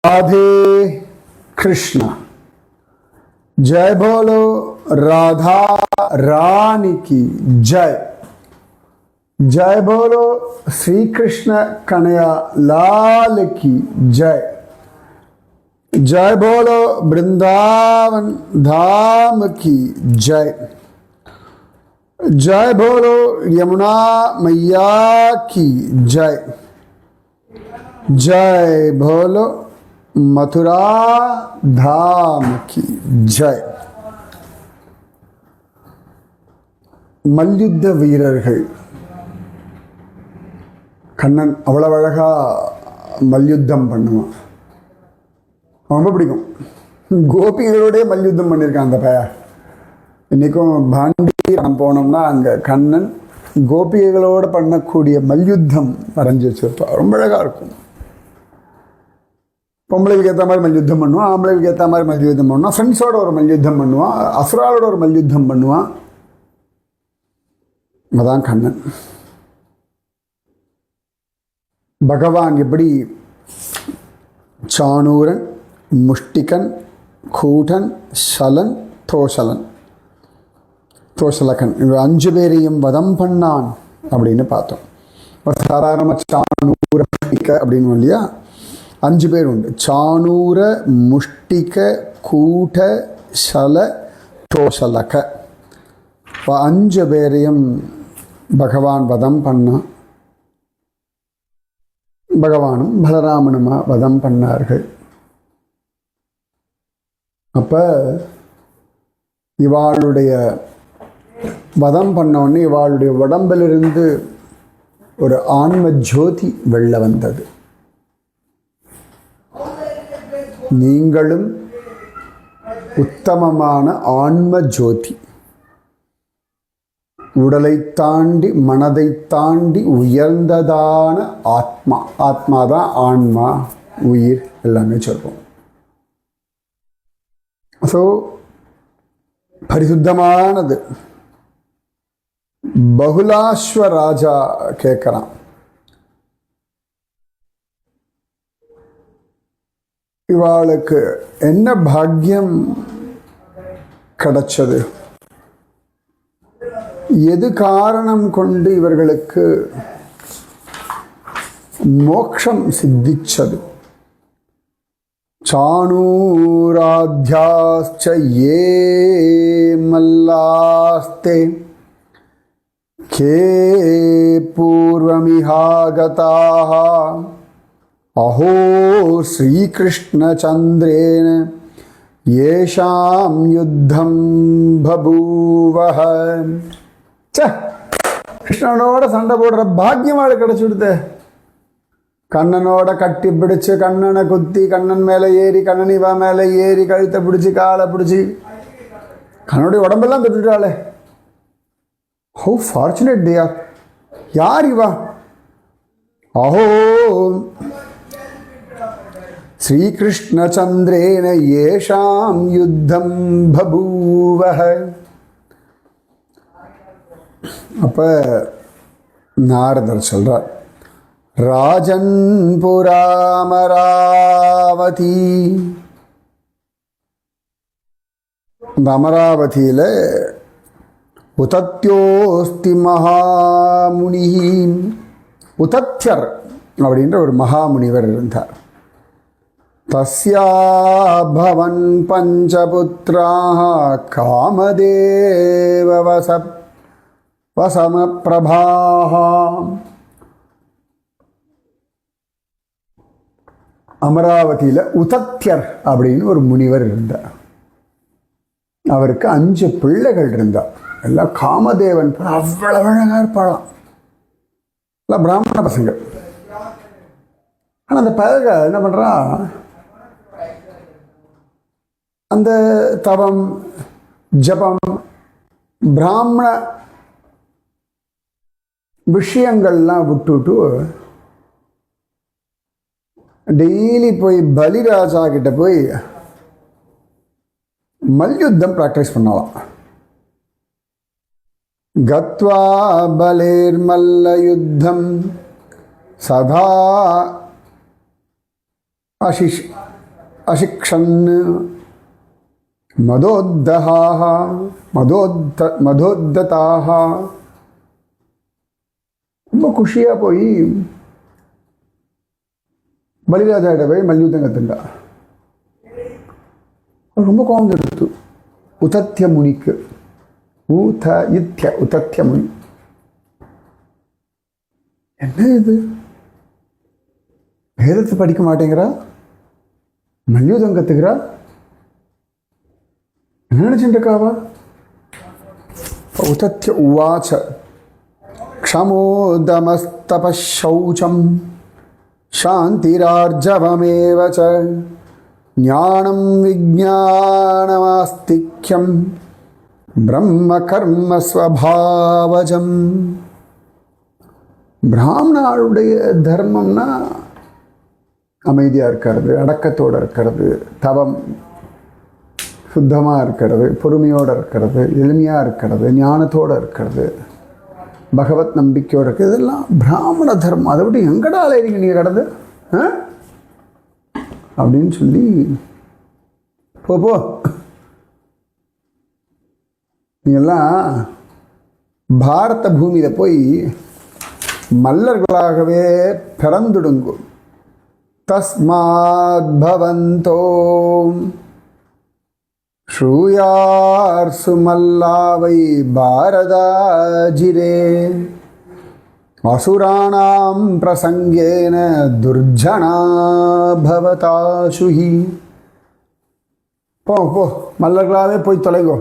राधे कृष्णा। जय बोलो राधा रानी की जय। जय बोलो श्री कृष्ण कन्हैया लाल की जय। जय बोलो वृंदावन धाम की जय। जय बोलो यमुना मैया की जय। जय बोलो मथुरा धाम की जय. மல்யுத்த வீரர்கள் கண்ணன் அவ்வளவு அழகா மல்யுத்தம் பண்ணுவான். ரொம்ப பிடிக்கும். கோபிகளோடய மல்யுத்தம் பண்ணியிருக்கான் அந்த பையன். இன்றைக்கும் பாண்டி போனோம்னா அங்கே கண்ணன் கோபிகளோடு பண்ணக்கூடிய மல்யுத்தம் வரைஞ்சி வச்சிருப்பா. ரொம்ப அழகாக இருக்கும். பொம்பளைக்கு ஏற்ற மாதிரி மல்யுத்தம் பண்ணுவான், ஆம்பளைக்கு ஏற்ற மாதிரி மல்யுத்தம் பண்ணுவான், ஃப்ரெண்ட்ஸோட ஒரு மல்யுத்தம் பண்ணுவான், அசுராலோட ஒரு மல்யுத்தம் பண்ணுவான். அதான் கண்ணன். பகவான் எப்படி சாணூரன், முஷ்டிகன், கூடன், சலன், தோஷலகன் இவங்க 5 பேரையும் வதம் பண்ணான் அப்படின்னு பார்த்தோம். சாதாரணமாக சாணூர முஷ்டிக அப்படின்னு இல்லையா, 5 பேர் உண்டு. சாணூர, முஷ்டிக, கூட, சல, தோஷலக. 5 பேரையும் பகவான் வதம் பண்ணான். பகவானும் பலராமனுமா வதம் பண்ணார்கள். அப்போ இவாளுடைய வதம் பண்ணோடனே இவாளுடைய உடம்பிலிருந்து ஒரு ஆன்ம ஜோதி வெளில வந்தது. நீங்களும் உத்தமமான ஆன்ம ஜோதி, உடலை தாண்டி மனதை தாண்டி உயர்ந்ததான ஆத்மா. ஆத்மாதான் ஆன்மா, உயிர் எல்லாமே சொல்றோம். ஸோ பரிசுத்தமானது. பகுலாஸ்வ ராஜா கேட்குறான், இவாளுக்கு என்ன பாக்கியம் கிடைச்சது, எது காரணம் கொண்டு இவர்களுக்கு மோட்சம் சித்திச்சது. சாணூராத்யாஸ்ச ஏ மல்லாஸ்தே கே பூர்வமிஹாகதாஹ அஹோ ஸ்ரீகிருஷ்ணச்சந்திரேன ஏஷாம் யுத்தம் பபூவஹ. கிருஷ்ணனோட சண்டை போடுற பாக்கியமாடு கிடைச்சுடுது. கண்ணனோட கட்டி பிடிச்சு, கண்ணனை குத்தி, கண்ணன் மேலே ஏறி, கண்ணன் இவா மேலே ஏறி, கழுத்தை பிடிச்சி, காலை பிடிச்சி, கண்ணனுடைய உடம்பெல்லாம் தொட்டுட்டாளே. How fortunate they are. யார் இவா? அஹோ ஸ்ரீகிருஷ்ணச்சந்திரேன ஏஷாம் யுத்தம் பபூவஹ. அப்போ நாரதர் சொல்றார், ராஜன் புராமராவதி. இந்த அமராவதியில் உதத்யோஸ்தி மகாமுனி. உதத்யர் அப்படின்ற ஒரு மகாமுனிவர் இருந்தார். தஸ்யா பவன் பஞ்சபுத்ராः காமதேவ வசமப்ரபாः. அமராவதியில் உதத்யர் அப்படின்னு ஒரு முனிவர் இருந்தார். அவருக்கு 5 பிள்ளைகள் இருந்தார். எல்லாம் காமதேவன், அவ்வளவு அழகாக இருப்பாளாம். எல்லாம் பிராமண பசங்க. ஆனால் அந்த பழக என்ன பண்ணுறா, அந்த தவம் ஜபம் பிராமண விஷயங்கள்லாம் விட்டுவிட்டு டெய்லி போய் பலிராஜா கிட்ட போய் மல்யுத்தம் ப்ராக்டிஸ் பண்ணலாம். கத்வா பலேர் மல்ல யுத்தம் சதா அசிக்ஷன் மதோத்தஹாஹ மதோத்ததாக ரொம்ப குஷியாக போய் பலிராஜாட்ட போய் மல்யுத்தம் கற்றுண்டா. ரொம்ப கோபம் எடுத்து உதத்திய முனிக்கு உதத்திய முனி, என்ன இது வேதத்தை படிக்க மாட்டேங்கிறா, மல்யுத்தம் கத்துக்கிறா, என்ன நினைச்சுட்டு இருக்காவா? உதத்திய உவாச்ச க்ஷமோதமஸ்தபௌச்சம் சாந்திரார்ஜவமேவ ச ஞானம் விஜ்ஞானமாஸ்திக்யம் பிரம்ம கர்ம ஸ்வபாவஜம். பிராமணாளுடைய தர்மம்னா அமைதியாக இருக்கிறது, அடக்கத்தோடு இருக்கிறது, தவம் சுத்தமாக இருக்கிறது, பொறுமையோடு இருக்கிறது, எளிமையாக இருக்கிறது, ஞானத்தோடு இருக்கிறது, பகவத் நம்பிக்கையோடு இருக்குது. இதெல்லாம் பிராமண தர்மம். அதை விட்டு எங்கடா அலைறீங்க நீங்கள் கடந்து அப்படின்னு சொல்லி போ நீங்கள்லாம் பாரத பூமியில் போய் மல்லர்களாகவே பிறந்துடுங்கோ. தஸ்மாத் பவந்தோ ஸ்ரூயார்சு மல்லாவை பாரதாஜிரே அசுராணாம் பிரசங்கேன துர்ஜனா பவதாசுஹி. போ மல்லர்களாகவே போய் தொலைங்கோ,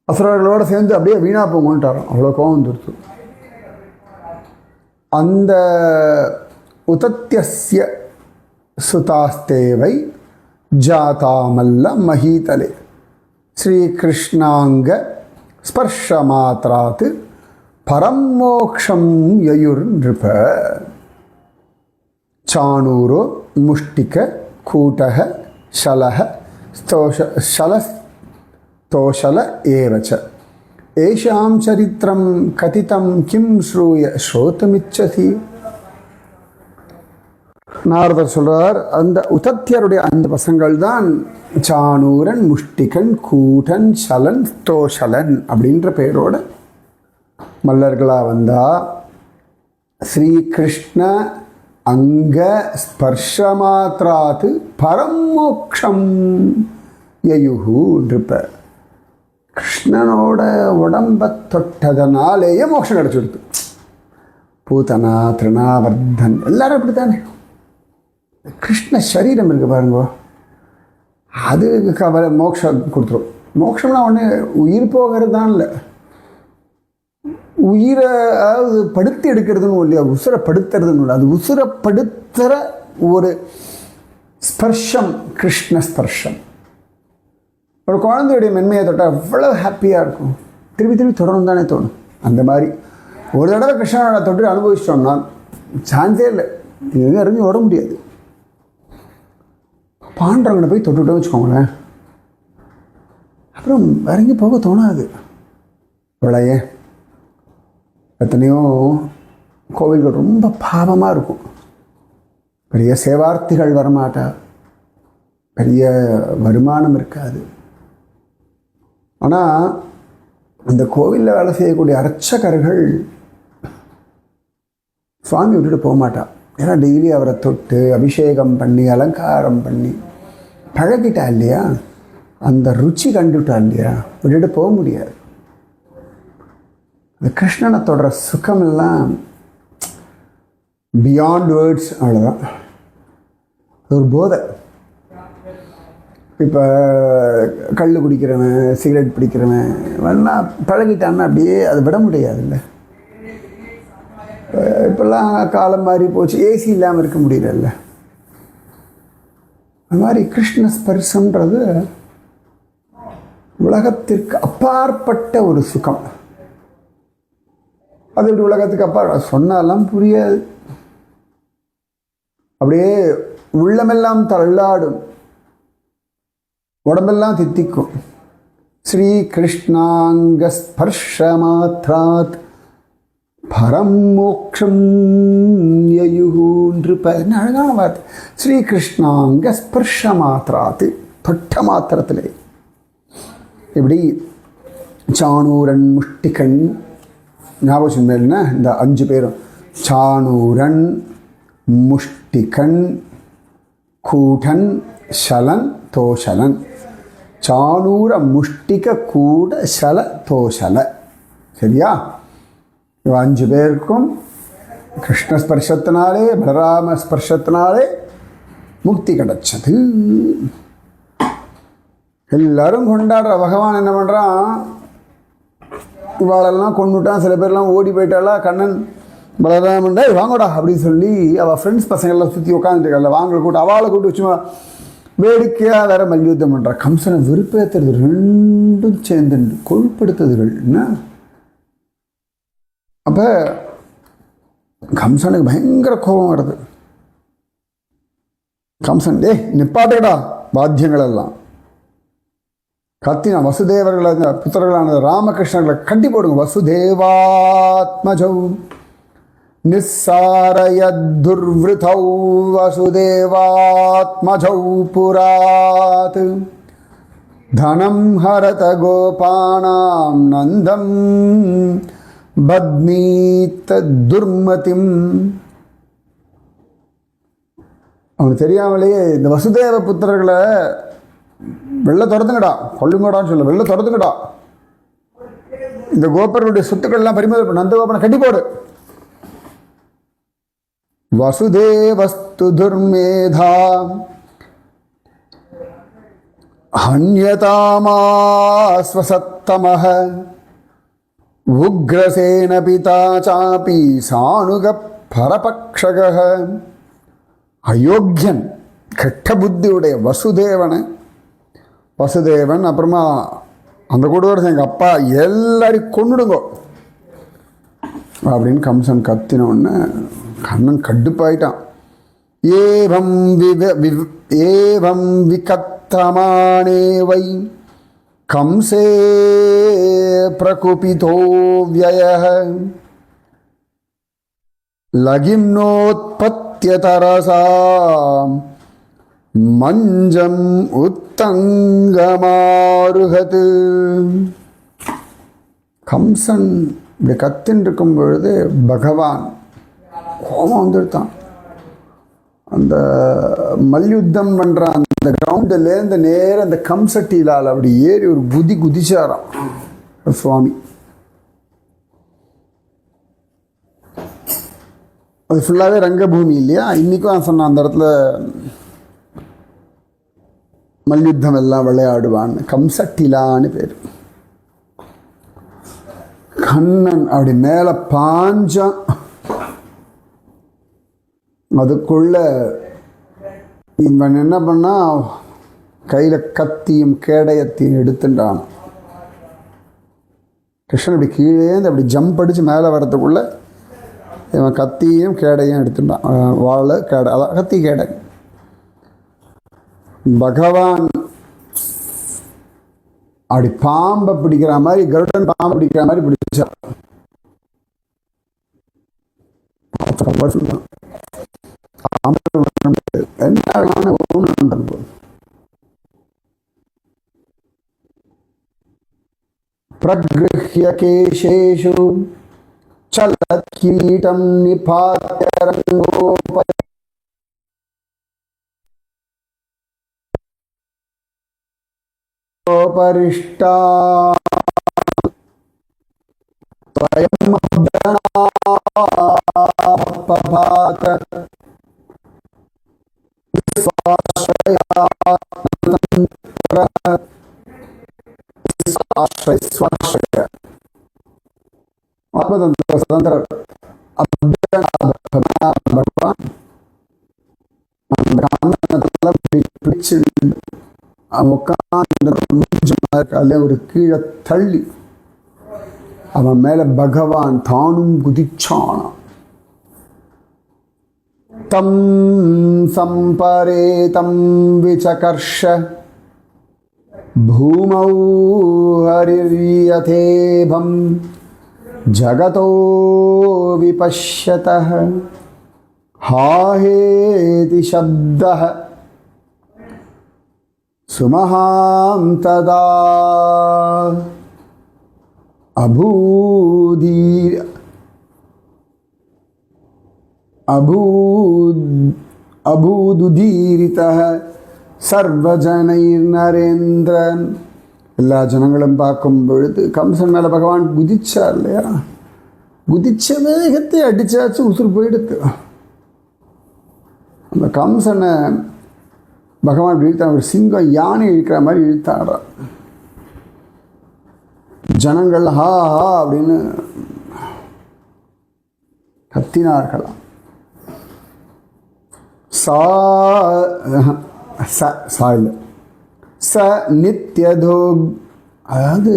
அசுரர்களோடு சேர்ந்து அப்படியே வீணா போங்கன்ட்டாரோ. அவ்வளோ கோபம் வந்துடுச்சு. அந்த உதத்தியஸ்ய சுதாஸ்தேவை ஜாதாமல்ல மஹீதலே ஸ்ரீகிருஷ்ணாங்க ஸ்பர்ஷமாத்ராத் பரம் மோக்ஷம் யயுர் நிருப சாணூரோ முஷ்டிக கூட்டக ஷலஹ தோஷல ஏவச்ச ஏஷாம் சரித்திரம் கதிதம் கிம் ஸ்ரூய ஸ்ரோதமிச்சசி. நாரதர் சொல்றார், அந்த உதத்தியருடைய அந்த பசங்கள் தான் சாணூரன், முஷ்டிகன், கூட்டன், சலன், தோஷலன் அப்படின்ற பெயரோட மல்லர்களாக வந்தா ஸ்ரீகிருஷ்ண அங்க ஸ்பர்ஷமாத்ராத் பரம் மோக்ஷம் யயுஹு நிருப. கிருஷ்ணனோட உடம்பை தொட்டதனாலேயே மோட்சம் கிடச்சிடுது. பூதனா, திருணாவர்தன் எல்லாரும் அப்படி தானே. கிருஷ்ண சரீரம் இருக்கு பாருங்க, அது மோட்சம் கொடுத்துரும். மோட்சம்னா ஒன்று உயிர் போகிறது தான் இல்லை, உயிரை அதாவது படுத்தி எடுக்கிறதுன்னு இல்லையா, உசுரப்படுத்துறதுன்னு இல்லை, அது உசுரப்படுத்துகிற ஒரு ஸ்பர்ஷம் கிருஷ்ண ஸ்பர்ஷம். ஒரு குழந்தையுடைய மென்மையை தொட்டால் அவ்வளோ ஹாப்பியாக இருக்கும், திருப்பி திருப்பி தொடரும் தானே தோணும். அந்த மாதிரி ஒரு தடவை கிருஷ்ணனோட தொட்டு அனுபவிச்சிட்டோம்னா சான்ஸே இல்லை, எதுவும் இறங்கி ஓட முடியாது. பாண்டவங்களை போய் தொட்டுவிட்டோம் வச்சுக்கோங்களேன், அப்புறம் இறங்கி போக தோணாது. இவ்வளையே எத்தனையோ கோவில்கள் ரொம்ப பாவமாக இருக்கும், பெரிய சேவார்த்திகள் வரமாட்டா, பெரிய வருமானம் இருக்காது. ஆனால் அந்த கோவிலில் வேலை செய்யக்கூடிய அர்ச்சகர்கள் சுவாமி விட்டுட்டு போக மாட்டா. ஏன்னா டெய்லி அவரை தொட்டு அபிஷேகம் பண்ணி அலங்காரம் பண்ணி பழகிட்டா இல்லையா, அந்த ருச்சி கண்டுட்டா இல்லையா, விட்டுட்டு போக முடியாது. இந்த கிருஷ்ணனை தொடர சுகமெல்லாம் பியாண்ட் வேர்ட்ஸ். அவ்வளோதான், ஒரு போதை. இப்போ கல் குடிக்கிறவன், சிகரெட் பிடிக்கிறவன் வேணா பழகிட்டான்னா அப்படியே அதை விட முடியாதுல்ல. இப்போல்லாம் காலம் மாறி போச்சு, ஏசி இல்லாமல் இருக்க முடியல. அது மாதிரி கிருஷ்ண ஸ்பர்சன்றது உலகத்திற்கு அப்பாற்பட்ட ஒரு சுகம். அது இப்படி உலகத்துக்கு சொன்னாலாம் புரியாது, அப்படியே உள்ளமெல்லாம் தள்ளாடும், உடம்பெல்லாம் தித்திக்கும். ஸ்ரீ கிருஷ்ணாங்க ஸ்பர்ஷமாத்ராத் பரம் மோக்ஷம் யயுன்று அழகான வார்த்தை. ஸ்ரீகிருஷ்ணாங்க ஸ்பர்ஷ மாத்திராத்து, தொட்ட மாத்திரத்திலே. இப்படி சாணூரன் முஷ்டிகன் ஞாபகம் மேல்னா இந்த 5 பேரும் சாணூரன் முஷ்டிகன் கூடன் சலன் தோஷலன். சாணூர முஷ்டிக கூட சல தோஷல. சரியா? 5 பேருக்கும் கிருஷ்ண ஸ்பர்ஷத்தினாலே பலராம ஸ்பர்ஷத்தினாலே முக்தி கிடைச்சது. எல்லாரும் கொண்டாடுற பகவான் என்ன பண்ணுறான், இவாளெல்லாம் கொண்டுட்டான். சில பேர்லாம் ஓடி போயிட்டாளா. கண்ணன் பலராமன்டா வாங்கடா அப்படின்னு சொல்லி அவள் ஃப்ரெண்ட்ஸ் பசங்கள்லாம் சுற்றி உட்காந்துருக்கல, வாங்கலை கூட்டு அவளை கூட்டு சும்மா வேடிக்கையாக வேற மல்யுத்தம் பண்ணுறா. கம்சனை விருப்பேற்றுறது, ரெண்டும் சேர்ந்து கொழுப்படுத்துதுகள். என்ன அப்போ கம்சனுக்கு பயங்கர கோபம் வருது. கம்சன் நிப்பாட்டேடா வாத்தியங்கள் எல்லாம் கத்தினா. வசுதேவர்களை புத்திரர்களான ராமகிருஷ்ணர்களை கட்டி போடுங்க. வசுதேவாத்மஜௌ நிஸ்ஸாரயதுர்வ்ருதௌ வசுதேவாத்மஜௌ புராத் தனம் ஹரத கோபானாம் நந்தம் பத்மீத துர்மதிம். அவனுக்கு தெரியாமலேயே இந்த வசுதேவ புத்திரர்களை வெளில துரத்துங்கடா, கொள்ளுங்கடான்னு சொல்ல, வெளில துரத்துங்கடா. இந்த கோபர்களுடைய சொத்துக்கள்லாம் பறிமுதல் நந்த கோபனை கட்டி போடு. வசுதேவஸ்து துர்மேதா ஹன்யதாமாஸ்வசத்தமஹ உக்ரசேன பிதா சாபி சானுக பரபக்ஷக. அயோக்கியன் கெட்ட புத்தியுடைய வசுதேவன் அப்புறமா அந்த கூட எங்கள் அப்பா எல்லாரையும் கொண்டுடுங்கோ அப்படின்னு கம்சன் கத்தினோன்னு கண்ணன் கடுப்பாயிட்டான். ஏவம் விகத்தமானே வை கம்சே பிரகுபிதோ வ்யயः லகிம்னோத்பத்யதரசா மஞ்சம் உத்தங்கமாருகது. கம்சன் இப்படி கத்தின்னு இருக்கும் பொழுது பகவான் கோபம் வந்துடுத்தான். அந்த மல்யுத்தம் பண்ணுற அந்த கிரவுண்டிலேருந்து நேரம் அந்த கம்சட்டிலால் அப்படி ஏறி ஒரு குதிச்சாராம் சுவாமி. அது ஃபுல்லாகவே ரங்கபூமி இல்லையா? இன்றைக்கும் சொன்ன அந்த இடத்துல மல்யுத்தம் எல்லாம் விளையாடுவான்னு கம்சட்டிலான்னு பேர். கண்ணன் அப்படி மேலே பாஞ்சான். அதுக்குள்ள இவன் என்ன பண்ணா, கையில் கத்தியும் கேடயத்தையும் எடுத்துட்டான். கிருஷ்ணன் இப்படி கீழேந்து அப்படி ஜம்ப் அடித்து மேலே வரதுக்குள்ள இவன் கத்தியும் கேடையும் எடுத்துட்டான். வாழை கேடை, அதான் கத்தி கேடை. பகவான் அப்படி பாம்பை பிடிக்கிற மாதிரி, கருடன் பாம்பை பிடிக்கிற மாதிரி பிடிச்சா. பிரக்ருஹ்ய கேசேஷு சலத் கீடம் நிபாத்ய ரங்கோபரிஷ்டா பபாத ஆத்மதந்திர சுதந்திர பகவான் பிடிச்சு உட்காந்து ஒரு கீழே தள்ளி அவன் மேல பகவான் தானும் குதிச்சான். தம் சம்பரேதம் விசகர்ஷ பூமௌ ஹரிர்யதேபம் ஜகதோ விபஷ்யதः ஹாஹேதி சப்தः சுமஹாம் ததா அபூதுதீரிதः சர்வஜனைர் நரேந்திரன். எல்லா ஜனங்களும் பார்க்கும் பொழுது கம்சன் மேலே பகவான் குதிச்சார் இல்லையா, குதிச்ச வேகத்தை அடிச்சாச்சு, உசுறு போயிடுத்து. அந்த கம்சனை பகவான் இழுத்தான், ஒரு சிங்கம் யானை இழுக்கிற மாதிரி இழுத்தாடுறான். ஜனங்கள் ஹா ஹா அப்படின்னு கத்தினார்களாம். ச நித்யதோ, அதாவது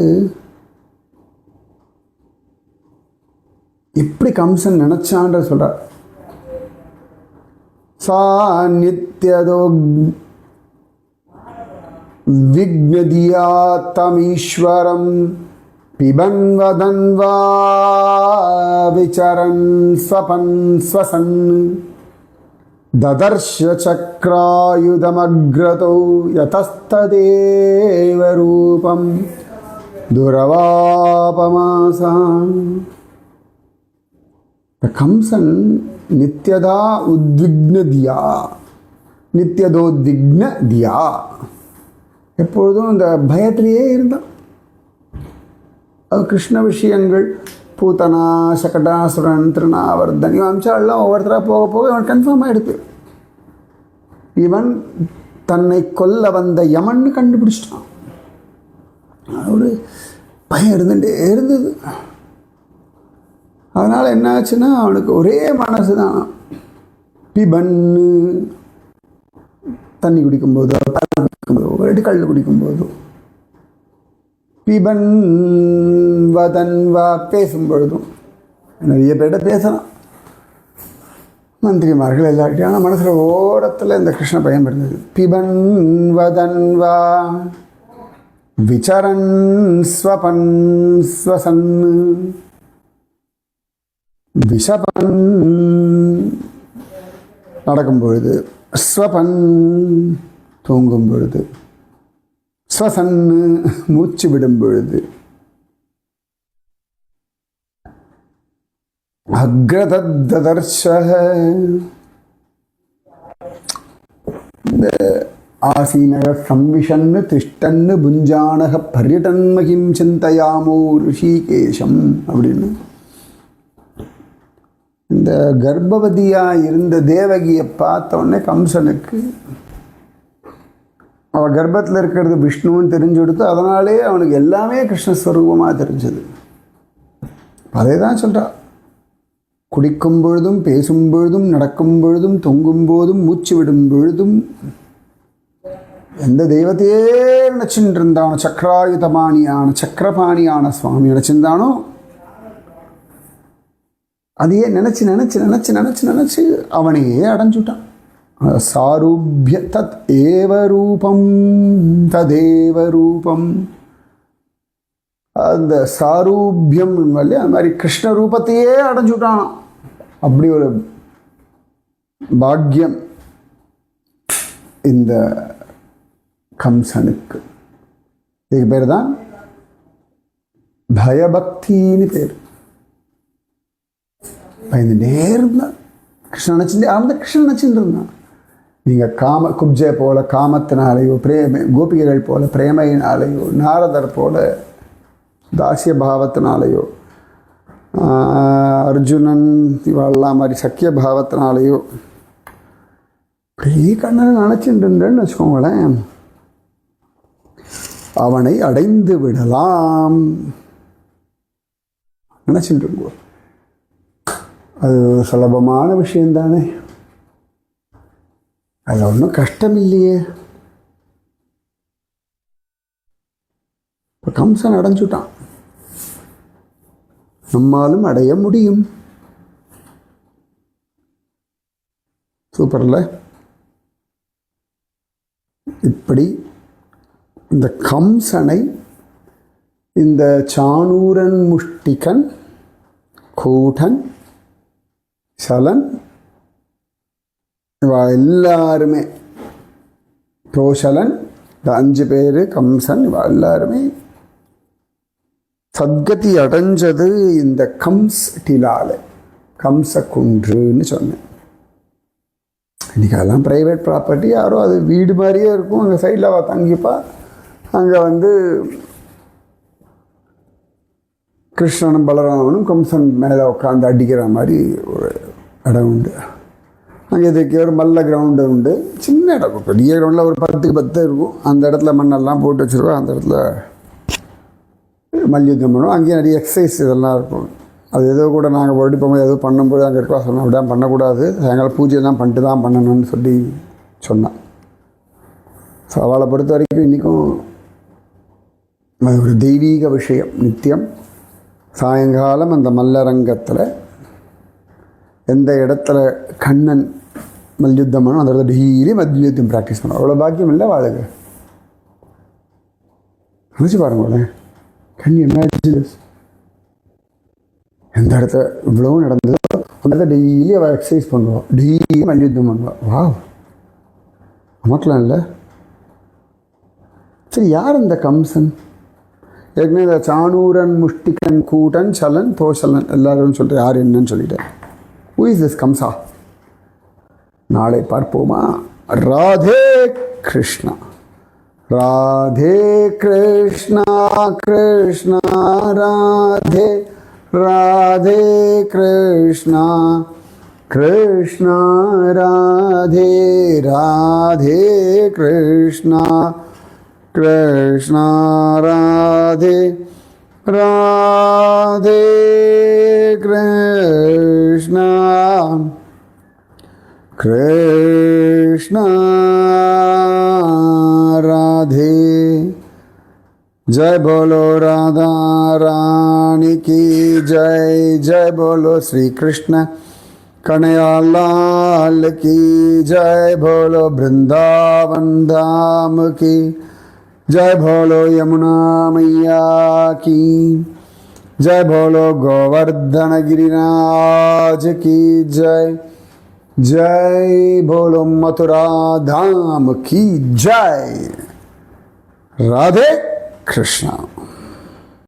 எப்படி கம்சன் நினைச்சான்ற சொல்றார். சா நித்யதோ விக்னதியா தமீஸ்வரம் பிபன் வதன் வா விசரன் ஸ்வபன் ஸ்வசன் ததர்ஷ சக்ராயுதமக்ரதோ யதஸ்ததேவ ரூபம் துரவாபமாசான். கம்சன் நித்யதா உத்விக்னதியா, நித்யதோத்விக்னதியா, எப்பொழுதும் இந்த பயத்திலேயே இருந்தான். அது கிருஷ்ண விஷயங்கள், பூத்தனா, சகடாசுரன், திருநாவர்தன், இவன் அம்சாலாம் ஒவ்வொருத்தராக போக போக இவன் கன்ஃபார்ம் ஆகிடுது. இவன் தன்னை கொல்ல வந்த யமன்னு கண்டுபிடிச்சிட்டான். ஒரு பயம் இருந்துகிட்டே இருந்தது. அதனால் என்ன ஆச்சுன்னா அவனுக்கு ஒரே மனசு தான். பிபன்னு தண்ணி குடிக்கும்போதோ, ஒரு கல் குடிக்கும்போதோ, பிபன் வதன் வா பேசும்பொழுதும், நிறைய பேர்கிட்ட பேசலாம் மந்திரிமார்கள் எல்லார்ட்டையும். ஆனால் மனசில் ஓரத்தில் இந்த கிருஷ்ண பயம் இருந்தது. பிபன் வதன் வா விசரன் ஸ்வபன் ஸ்வசன் விஷபன் நடக்கும் பொழுது, ஸ்வபன் தூங்கும் பொழுது, ஸ்வசன் மூச்சு விடும் பொழுது, அக்ரதர்ஷ இந்த ஆசீனக சம்விஷன்னு திஷ்டன்னு புஞ்சானக பர்யடன் மகிம் சிந்தையாமோ ரிஷிகேஷம் அப்படின்னு இந்த கர்ப்பவதியாக இருந்த தேவகியை பார்த்த உடனே கம்சனுக்கு அவள் கர்ப்பத்தில் இருக்கிறது விஷ்ணுன்னு தெரிஞ்சு கொடுத்து, அதனாலே அவனுக்கு எல்லாமே கிருஷ்ணஸ்வரூபமாக தெரிஞ்சது. அதே தான் சொல்கிறா. குடிக்கும் பொழுதும், பேசும் பொழுதும், நடக்கும் பொழுதும், தொங்கும் போதும், மூச்சு விடும் பொழுதும் எந்த தெய்வத்தையே நினச்சின்னு இருந்தானோ, சக்கராயுதபாணியான சக்கரபாணியான சுவாமி நினச்சிருந்தானோ அதையே நினச்சி நினச்சி நினச்சி நினச்சி நினச்சி அவனையே அடைஞ்சுட்டான். சாரூபிய தத் ஏவ ரூபம் ததேவ ரூபம். அந்த சாரூபியம் இல்லையா, அந்த மாதிரி கிருஷ்ண ரூபத்தையே அடைஞ்சுட்டான். அப்படி ஒரு பாக்கியம் இந்த கம்சனுக்கு. இதுக்கு பேர் தான் பயபக்தின்னு பேர். பயந்துட்டே இருந்தான், கிருஷ்ணன் நினச்சிட்டே அந்த கிருஷ்ணன் நினச்சிட்டு இருந்தான். நீங்கள் குப்ஜை போல காமத்தினாலேயோ, கோபிகைகள் போல பிரேமையினாலேயோ, நாரதர் போல தாசிய பாவத்தினாலேயோ, அர்ஜுனன் இவெல்லாம் மாதிரி சக்கிய பாவத்தினாலேயோ அப்படியே கண்ணனை நினச்சிட்டு இருந்தேன்னு வச்சுக்கோங்களேன், அவனை அடைந்து விடலாம் நினச்சிட்டு இருக்கோம். அது சுலபமான விஷயந்தானே, அதில் ஒன்றும் கஷ்டம் இல்லையே. இப்போ கம்சன் அடைஞ்சுட்டான், நம்மாலும் அடைய முடியும். சூப்பர்ல. இப்படி இந்த கம்சனை இந்த சாணூரன் முஷ்டிகன் கூடன் சலன் இவா எல்லாருமே, தோஷலன் இந்த 5 பேர், கம்சன் இவா எல்லாருமே சத்கதி அடைஞ்சது இந்த கம்ஸ் டிலால, கம்ச குன்றுன்னு சொன்னேன். இன்றைக்கி அதெல்லாம் ப்ரைவேட் ப்ராப்பர்ட்டி, யாரோ அது வீடு மாதிரியே இருக்கும், அங்கே சைடில் அவள் தங்கிப்பா. அங்கே வந்து கிருஷ்ணனும் பலராமனும் கம்சன் மேலே உட்காந்து அடிக்கிற மாதிரி ஒரு இடம் உண்டு. அங்கே இதுக்கு ஒரு மல்ல கிரவுண்டு உண்டு, சின்ன இடம், பெரிய கிரவுண்டில் ஒரு 10க்கு 10 இருக்கும். அந்த இடத்துல மண்ணெல்லாம் போட்டு வச்சுருவோம். அந்த இடத்துல மல்யுத்தம் பண்ணுவோம். அங்கேயும் நிறைய எக்ஸசைஸ் இதெல்லாம் இருக்கும். அது ஏதோ கூட நாங்கள் ஓடி போகும்போது ஏதோ பண்ணும்போது அங்கே இருக்கா சொன்னால் அப்படியே பண்ணக்கூடாது, சாயங்காலம் பூஜையெல்லாம் பண்ணிட்டு தான் பண்ணணும்னு சொல்லி சொன்னான். ஸோ அவளை பொறுத்த வரைக்கும் இன்றைக்கும் அது ஒரு தெய்வீக விஷயம். நித்தியம் சாயங்காலம் அந்த மல்லரங்கத்தில் எந்த இடத்துல கண்ணன் மல்யுத்தம் பண்ணணும் அந்த இடத்துல டெய்லி மல்யுத்தம் ப்ராக்டிஸ் பண்ணுவோம். அவ்வளோ பாக்கியம் இல்லை வாழுங்க. நினச்சி பாருங்களேன், கண் இமேஜின் எந்த இடத்துல இவ்வளவு நடந்ததோ அந்த இடத்துல டெய்லி அவள் எக்ஸசைஸ் பண்ணுவாள், டெய்லி மல்யுத்தம் பண்ணுவாள். வா, நமக்கெலாம் இல்லை. சரி, யார் இந்த கம்சன்? ஏற்கனவே இந்த சாணூரன், முஷ்டிகன், கூடன், சலன், தோஷலன் எல்லாரும் சொல்லிட்டு யார் என்னன்னு சொல்லிட்டேன். Who is this கம்சா? நாளை பார்ப்போமா? ராதே கிருஷ்ணா, ராதே கிருஷ்ணா, கிருஷ்ணா ராதே, ராதே கிருஷ்ணா, கிருஷ்ணா ராதே, ராதே கிருஷ்ணா, கிருஷ்ணா ராதே, ராதே கிருஷ்ணா, கிருஷ்ணா ராதே. जय बोलो राधा रानी की जय, जय बोलो श्री कृष्ण कन्हैया लाल की जय, बोलो वृंदावन धाम की जय, बोलो यमुना मैया की जय, बोलो गोवर्धन गिरिराज की जय, जय बोलो मथुरा धाम की जय. राधे कृष्णा.